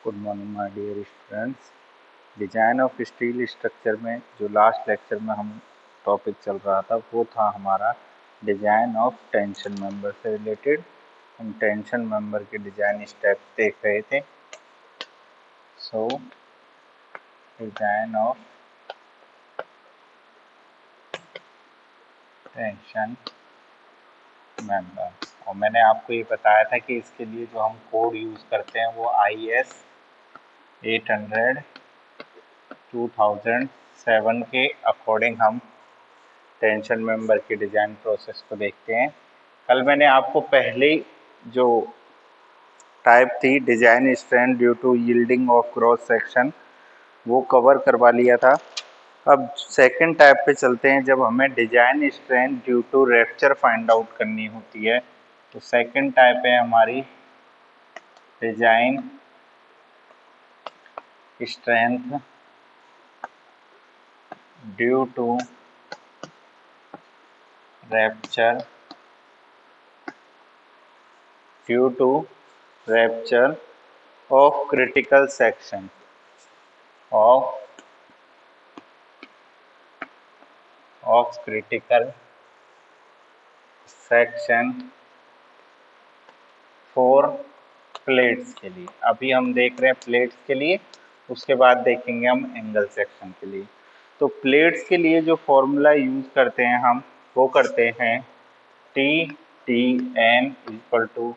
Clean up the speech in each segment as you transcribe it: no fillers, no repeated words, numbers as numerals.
Good morning my dear students. Design of steel structure में जो last lecture में हम टॉपिक चल रहा था वो था हमारा डिजाइन ऑफ टेंशन मेंबर से रिलेटेड। हम टेंशन मेंबर के डिजाइन स्टेप्स देख रहे थे। सो डिजाइन ऑफ टेंशन मेंबर, और मैंने आपको ये बताया था कि इसके लिए जो हम कोड यूज़ करते हैं वो IS 800 2007 के अकॉर्डिंग हम टेंशन मेंबर की डिज़ाइन प्रोसेस को देखते हैं। कल मैंने आपको पहले जो टाइप थी design strength due to yielding of cross section वो कवर करवा लिया था। अब सेकंड टाइप पे चलते हैं, जब हमें design strength due to rupture find out करनी होती है। तो सेकंड टाइप है हमारी design strength due to rupture of critical section of critical section for plates के लिए। अभी हम देख रहे हैं प्लेट्स के लिए, उसके बाद देखेंगे हम एंगल सेक्शन के लिए। तो प्लेट्स के लिए जो फॉर्मूला यूज करते हैं हम वो करते हैं TTN equal to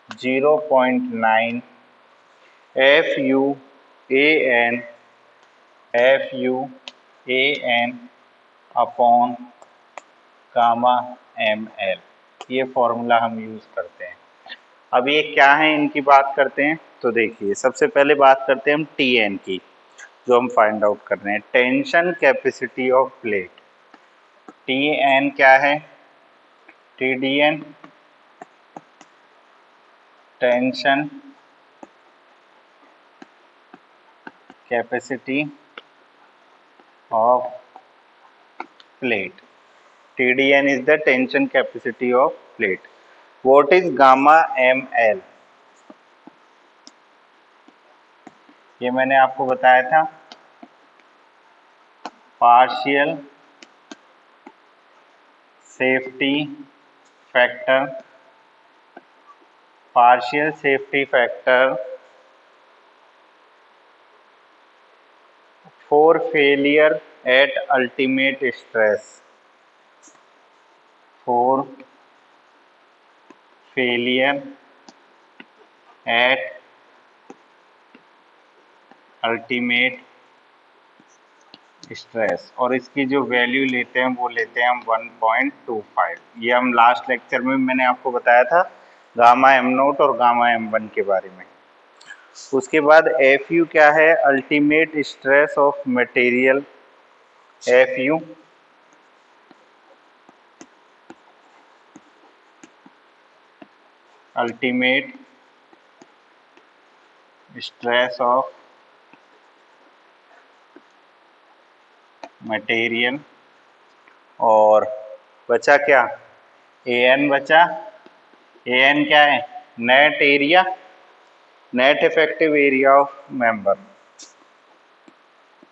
0.9 FUAN upon gamma ML। ये फॉर्मूला हम यूज करते हैं। अब ये क्या है, इनकी बात करते हैं। तो देखिए, सबसे पहले बात करते हैं हम TN की, जो हम फाइंड आउट कर रहे हैं, tension capacity of plate. TN क्या है? TDN tension capacity of plate. TDN is the tension capacity of plate. What is gamma ML? ये मैंने आपको बताया था, partial safety factor for failure at ultimate stress, for failure at ultimate stress. और इसकी जो वैल्यू लेते हैं वो लेते हैं हम 1.25। ये हम लास्ट लेक्चर में मैंने आपको बताया था गामा M0 और गामा M1 के बारे में। उसके बाद FU क्या है? Ultimate stress of material. FU ultimate stress of material. और बचा क्या? AN बचा। AN क्या है? Net area, net effective area of member.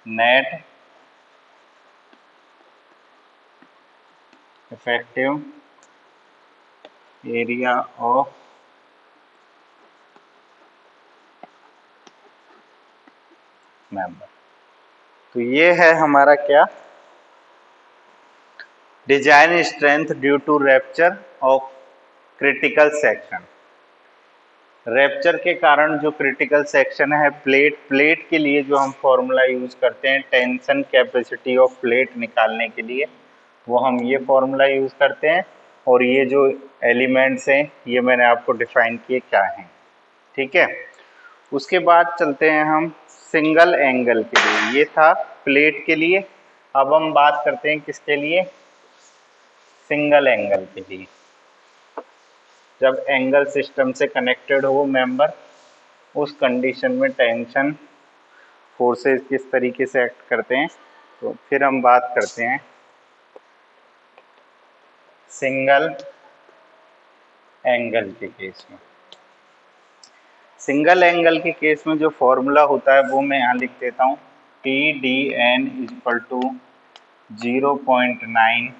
Net effective area of member. तो ये है हमारा क्या? Design strength due to rupture of critical section. Rupture के कारण जो क्रिटिकल सेक्शन है प्लेट के लिए जो हम फॉर्मूला यूज करते हैं टेंशन कैपेसिटी ऑफ प्लेट निकालने के लिए, वो हम ये फॉर्मूला यूज करते हैं। और ये जो एलिमेंट्स हैं ये मैंने आपको डिफाइन किए क्या हैं, ठीक है। उसके बाद चलते हैं हम सिंगल एंगल के लिए। ये था प्लेट के लिए। अब हम बात करते हैं किसके लिए? सिंगल एंगल के लिए। जब एंगल सिस्टम से कनेक्टेड हो मेंबर, उस कंडीशन में टेंशन फोर्सेस किस तरीके से एक्ट करते हैं। तो फिर हम बात करते हैं सिंगल एंगल के केस में। सिंगल एंगल के केस में जो फॉर्मूला होता है वो मैं यहाँ लिख देता हूँ, TDN equal to 0.9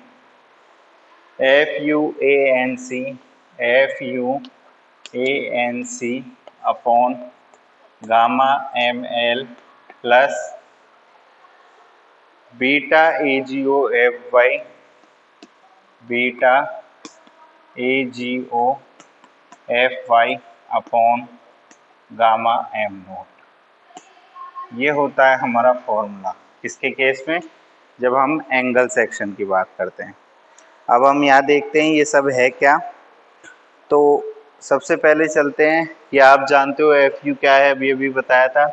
FUANC upon gamma ML plus beta AGOFY upon gamma M naught. ये होता है हमारा फॉर्मूला किसके केस में, जब हम एंगल सेक्शन की बात करते हैं। अब हम यहाँ देखते हैं ये सब है क्या। तो सबसे पहले चलते हैं कि आप जानते हो FU क्या है, अभी बताया था।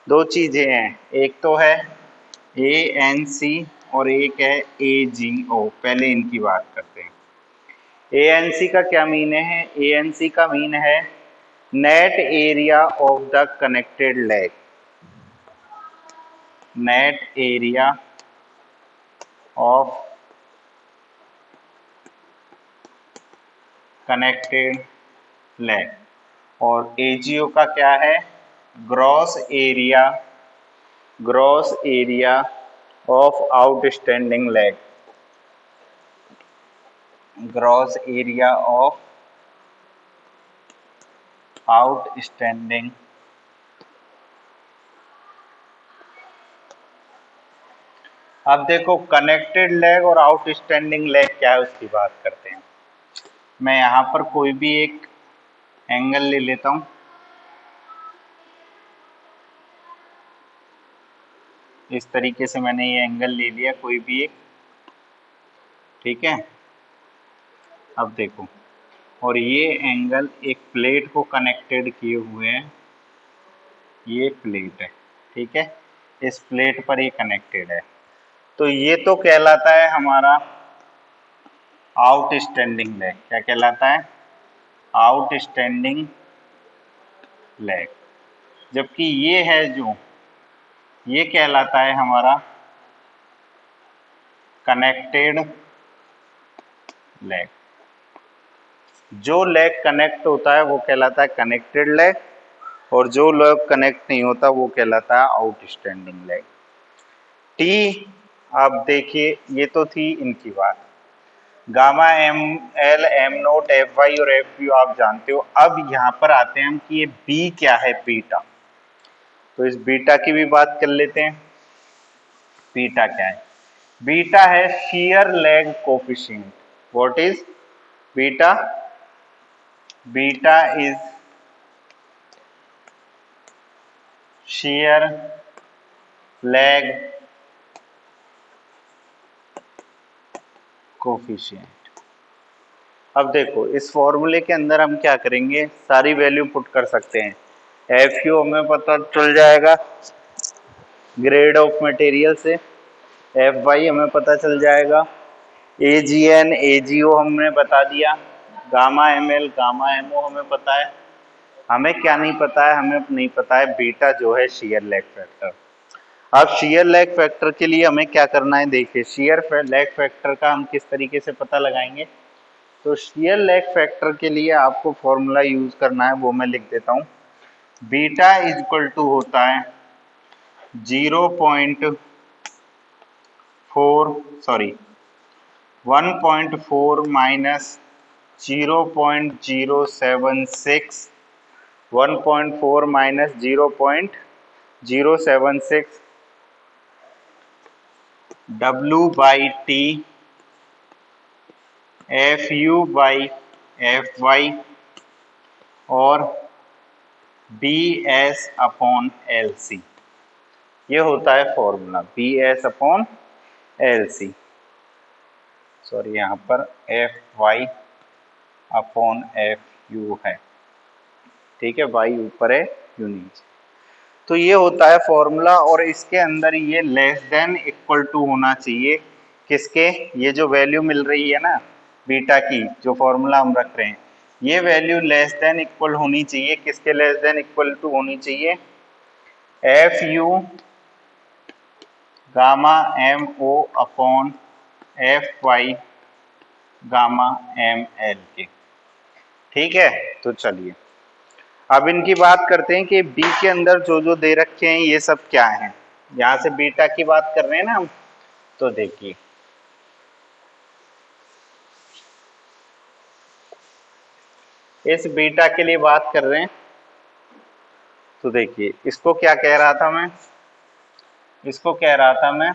दो चीज़ें हैं, एक तो है ANC और एक है AGO। पहले इनकी बात करते हैं। ANC का क्या मीन है? ANC का मीन है net area of the connected leg. Net area of connected leg. और AGO का क्या है? Gross area of outstanding leg. Gross area of outstanding अब देखो कनेक्टेड लेग और आउटस्टैंडिंग लेग क्या है उसकी बात करते हैं। मैं यहाँ पर कोई भी एक एंगल ले लेता हूँ। इस तरीके से मैंने ये एंगल ले लिया कोई भी एक, ठीक है। अब देखो, और ये एंगल एक प्लेट को कनेक्टेड किए हुए हैं। ये प्लेट है, ठीक है, इस प्लेट पर ये कनेक्टेड है। तो ये तो कहलाता है हमारा आउटस्टैंडिंग लेग। क्या कहलाता है? Outstanding leg. जबकि ये है जो, ये कहलाता है हमारा कनेक्टेड लेग। जो लेग कनेक्ट होता है वो कहलाता है कनेक्टेड लेग, और जो लेग कनेक्ट नहीं होता वो कहलाता है आउटस्टैंडिंग लेग। टी, अब देखिए ये तो थी इनकी बात। Gamma ML M note FY और FU आप जानते हो। अब यहाँ पर आते हैं हम कि ये B क्या है, बीटा। तो इस बीटा की भी बात कर लेते हैं। बीटा क्या है? बीटा है shear leg coefficient. What is beta? Beta is shear leg coefficient. अब देखो इस फॉर्मूले के अंदर हम क्या करेंगे, सारी वैल्यू पुट कर सकते हैं। FU हमें पता चल जाएगा ग्रेड ऑफ मटेरियल से, FY हमें पता चल जाएगा, AGN AGO हमने बता दिया, गामा ML गामा MO हमें पता है। हमें क्या नहीं पता है? हमें नहीं पता है बीटा जो है shear leg फैक्टर। अब shear leg फैक्टर के लिए हमें क्या करना है, देखिए shear leg फैक्टर का हम किस तरीके से पता लगाएंगे। तो shear leg फैक्टर के लिए आपको फॉर्मूला यूज करना है, वो मैं लिख देता हूँ। बीटा इज इक्वल टू होता है 1.4 minus 0.076, 1.4 minus 0.076 W by T FU by FY और BS अपॉन LC। ये होता है formula BS upon LC। Sorry, यहाँ पर FY अपॉन FU है, ठीक है, Y ऊपर है U नीचे। तो ये होता है फॉर्मूला, और इसके अंदर ये लेस देन इक्वल टू होना चाहिए किसके, ये जो वैल्यू मिल रही है ना बीटा की, जो फॉर्मूला हम रख रहे हैं, ये वैल्यू लेस देन इक्वल होनी चाहिए किसके, लेस देन इक्वल टू होनी चाहिए FU gamma MO upon FY gamma ML के, ठीक है। तो चलिए अब इनकी बात करते हैं कि बी के अंदर जो जो दे रखे हैं ये सब क्या है। यहां से बीटा की बात कर रहे हैं ना हम, तो देखिए इस बीटा के लिए बात कर रहे हैं, तो देखिए इसको क्या कह रहा था मैं, इसको कह रहा था मैं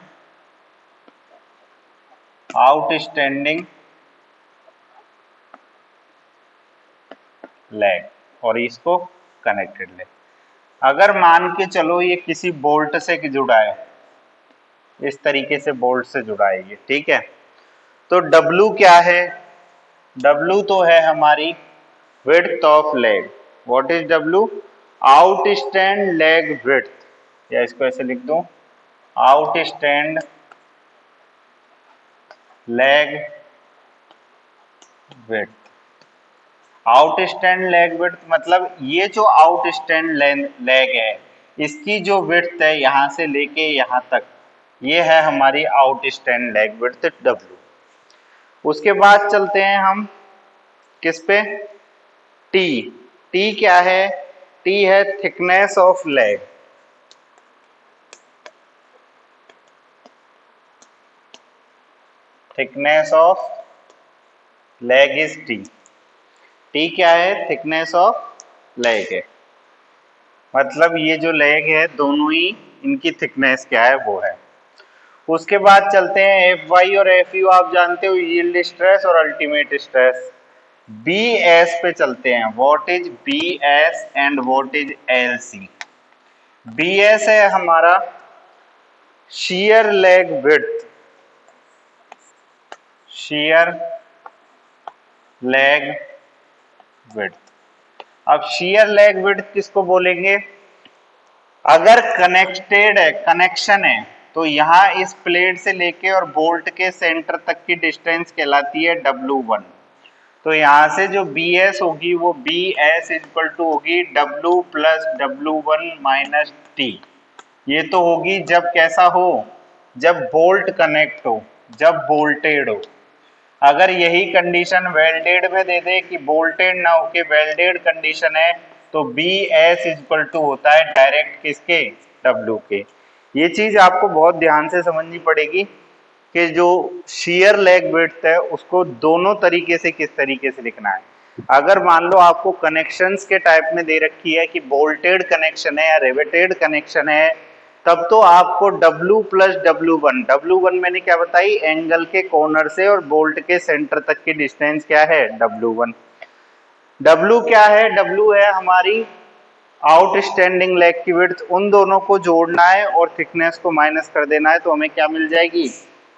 आउटस्टैंडिंग लैग, और इसको कनेक्टेड लैग। अगर मान के चलो ये किसी बोल्ट से जुड़ा है, इस तरीके से बोल्ट से जुड़ा है ये, ठीक है, तो W क्या है, W तो है हमारी width of lag. What is W? Outstand lag width, या इसको ऐसे लिख दो outstand lag width. Outstand lag width मतलब ये जो आउटस्टैंड लैग है इसकी जो विड्थ है यहां से लेके यहां तक, ये है हमारी आउटस्टैंड लैग विड्थ W। उसके बाद चलते हैं हम किस पे, T। T क्या है, T है thickness of lag. Thickness of lag is T। T क्या है, थिकनेस ऑफ लैग है, मतलब ये जो लैग है दोनों ही इनकी थिकनेस क्या है वो है। उसके बाद चलते हैं Fy और Fu, आप जानते हो यील्ड स्ट्रेस और अल्टीमेट स्ट्रेस। Bs पे चलते हैं, what is Bs and what is Lc। Bs है हमारा shear leg width, shear leg width। अब shear leg width किसको बोलेंगे, अगर कनेक्टेड है, कनेक्शन है, तो यहाँ इस प्लेट से लेके और बोल्ट के सेंटर तक की डिस्टेंस कहलाती है W1। तो यहाँ से जो Bs होगी वो Bs इक्वल टू होगी W plus W1 minus T। ये तो होगी जब कैसा हो, जब बोल्ट कनेक्ट हो, जब बोल्टेड हो। अगर यही कंडीशन वेल्डेड में दे दे कि बोल्टेड ना होके वेल्डेड कंडीशन है, तो Bs इक्वल टू होता है डायरेक्ट किसके, W के। ये चीज आपको बहुत ध्यान से समझनी पड़ेगी कि जो shear leg width है उसको दोनों तरीके से किस तरीके से लिखना है। अगर मान लो आपको कनेक्शंस के टाइप में दे रखी है कि बोल्टेड कनेक्शन है या रिवेटेड कनेक्शन है, तब तो आपको W प्लस W1, W1 मैंने क्या बताई, एंगल के कॉर्नर से और बोल्ट के सेंटर तक की डिस्टेंस क्या है, W1। W क्या है, W है हमारी आउटस्टैंडिंग लेग की विड्थ, उन दोनों को जोड़ना है और थिकनेस को माइनस कर देना है, तो हमें क्या मिल जाएगी,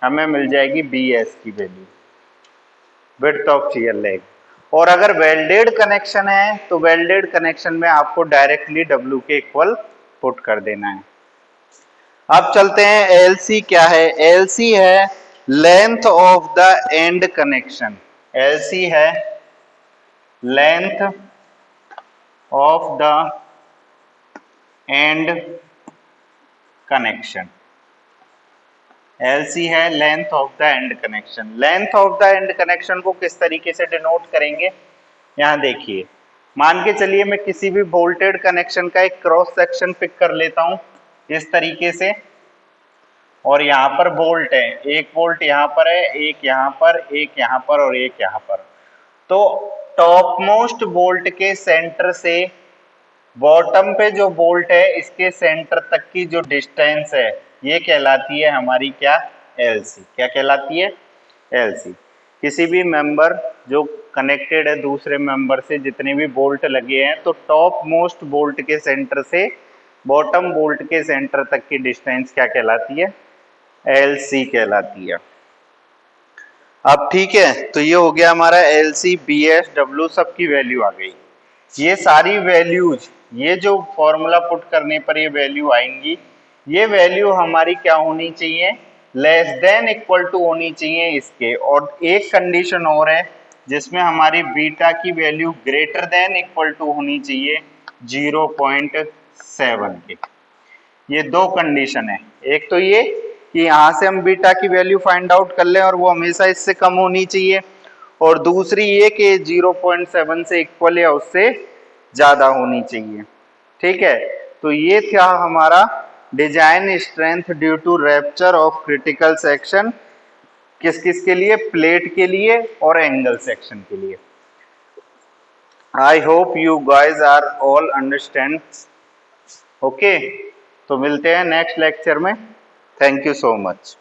हमें मिल जाएगी Bs की value, width of shear leg। और अगर वेल्डेड कनेक्शन है तो वेल्डेड कनेक्शन में आपको डायरेक्टली W के इक्वल पुट कर देना है। अब चलते हैं LC क्या है, LC है length of the end connection. LC है length of the end connection. LC है length of the end connection. Length of the end connection को किस तरीके से डिनोट करेंगे, यहां देखिए, मान के चलिए मैं किसी भी बोल्टेड कनेक्शन का एक क्रॉस सेक्शन पिक कर लेता हूं इस तरीके से, और यहाँ पर बोल्ट है, एक बोल्ट यहाँ पर है, एक यहाँ पर, एक यहाँ पर और एक यहाँ पर। तो टॉप मोस्ट बोल्ट के सेंटर से बॉटम पे जो बोल्ट है इसके सेंटर तक की जो डिस्टेंस है ये कहलाती है हमारी क्या, LC। क्या कहलाती है, LC। किसी भी मेंबर जो कनेक्टेड है दूसरे मेंबर से, जितने भी बोल्ट लगे हैं, तो टॉप मोस्ट बोल्ट के सेंटर से बॉटम बोल्ट के सेंटर तक की डिस्टेंस क्या कहलाती है, LC कहलाती है। अब ठीक है, तो ये हो गया हमारा LC, BS, W, सब की वैल्यू आ गई। ये सारी वैल्यूज, ये जो फॉर्मूला पुट करने पर ये वैल्यू आएंगी, ये वैल्यू हमारी क्या होनी चाहिए, लेस देन इक्वल टू होनी चाहिए इसके। और एक कंडीशन और है जिसमें हमारी बीटा की value greater than equal to होनी चाहिए 0.7 के। ये दो कंडीशन है, एक तो ये कि यहाँ से हम बीटा की वैल्यू फाइंड आउट कर लें और वो हमेशा इससे कम होनी चाहिए, और दूसरी ये कि 0.7 से इक्वल या उससे ज्यादा होनी चाहिए। ठीक है, तो ये था हमारा design strength due to rupture of critical section, किस किस के लिए, प्लेट के लिए और एंगल सेक्शन के लिए। I hope you guys are all understand. Okay, तो मिलते हैं नेक्स्ट लेक्चर में। Thank you so much.